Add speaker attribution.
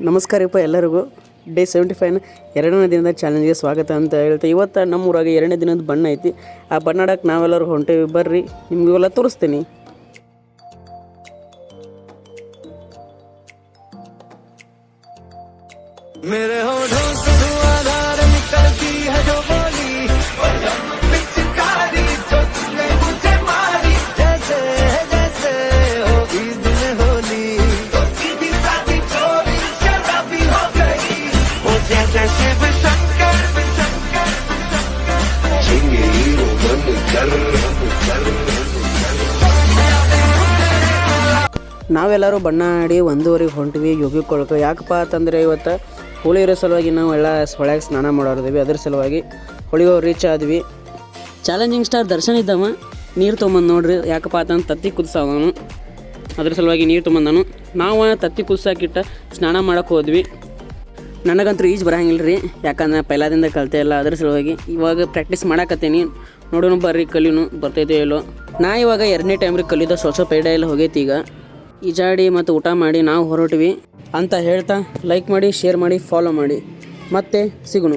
Speaker 1: ನಮಸ್ಕಾರಪ್ಪ ಎಲ್ಲರಿಗೂ. ಡೇ 75 ಎರಡನೇ ದಿನದ ಚಾಲೆಂಜ್ಗೆ ಸ್ವಾಗತ ಅಂತ ಹೇಳ್ತಾ, ಇವತ್ತು ನಮ್ಮೂರಾಗ ಎರಡನೇ ದಿನದ ಬಣ್ಣ ಐತಿ. ಆ ಬಣ್ಣ ಆಡಕ್ಕೆ ನಾವೆಲ್ಲರೂ ಹೊಂಟೇವಿ, ಬರ್ರಿ ನಿಮಗೆಲ್ಲ ತೋರಿಸ್ತೀನಿ.
Speaker 2: मेरे होठों से धुआंधार निकलती है जो बोली, पिचकारी जो तुमने मुझे मारी, जैसे जैसे होगी दिन होली, तो सीधी सादी चोरी शराबी हो गई, वो जैसे शिव शंकर छिंगे मन कर
Speaker 1: ನಾವೆಲ್ಲರೂ ಬಣ್ಣ ಆಡಿ 1:30ಗೆ ಹೊಂಟಿವಿ ಯೋಗಿಕೊಳಕ್ಕೆ. ಯಾಕಪ್ಪ ಅಂತಂದರೆ ಇವತ್ತು ಹೋಳಿ ಇರೋ ಸಲುವಾಗಿ ನಾವು ಎಲ್ಲ ಹೊಳೆಯಾಗ ಸ್ನಾನ ಮಾಡೋರಿದ್ದೀವಿ. ಅದ್ರ ಸಲುವಾಗಿ ಹೊಳಿಗೆ ರೀಚ್ ಆದ್ವಿ. ಚಾಲೆಂಜಿಂಗ್ ಸ್ಟಾರ್ ದರ್ಶನ್ ಇದ್ದವ ನೀರು ತೊಗೊಂಬಂದು ನೋಡ್ರಿ. ಯಾಕಪ್ಪ ಅಂತಂದು ತತ್ತಿ ಕುದಿಸವನು, ಅದ್ರ ಸಲುವಾಗಿ ನೀರು ತೊಗೊಂಬಂದನು. ನಾವು ತತ್ತಿ ಕುದಿಸಾಕಿಟ್ಟ ಸ್ನಾನ ಮಾಡೋಕೆ ಹೋದ್ವಿ. ನನಗಂತೂ ಈಜು ಬರಂಗಿಲ್ಲ ರೀ, ಯಾಕಂದ್ರೆ ಪೈಲಾದಿಂದ ಕಲಿತೆ ಇಲ್ಲ. ಅದ್ರ ಸಲುವಾಗಿ ಇವಾಗ ಪ್ರಾಕ್ಟೀಸ್ ಮಾಡಾಕತ್ತೀನಿ. ನೋಡೋಣ ಬರ್ರಿ ಕಲಿನು ಬರ್ತೈತೆ ಇಲ್ಲೋ. ನಾ ಇವಾಗ 2ನೇ ಟೈಮ್ರಿಗೆ ಕಲಿಯೋದು ಸ್ವಲ್ಪ ಪೈಡ ಎಲ್ಲ ಹೋಗೈತಿ. ಈಗ ಈಜಾಡಿ ಮತ್ತು ಊಟ ಮಾಡಿ ನಾವು ಹೊರಟಿವಿ ಅಂತ ಹೇಳ್ತಾ ಲೈಕ್ ಮಾಡಿ, ಶೇರ್ ಮಾಡಿ, ಫಾಲೋ ಮಾಡಿ. ಮತ್ತೆ ಸಿಗೋಣ.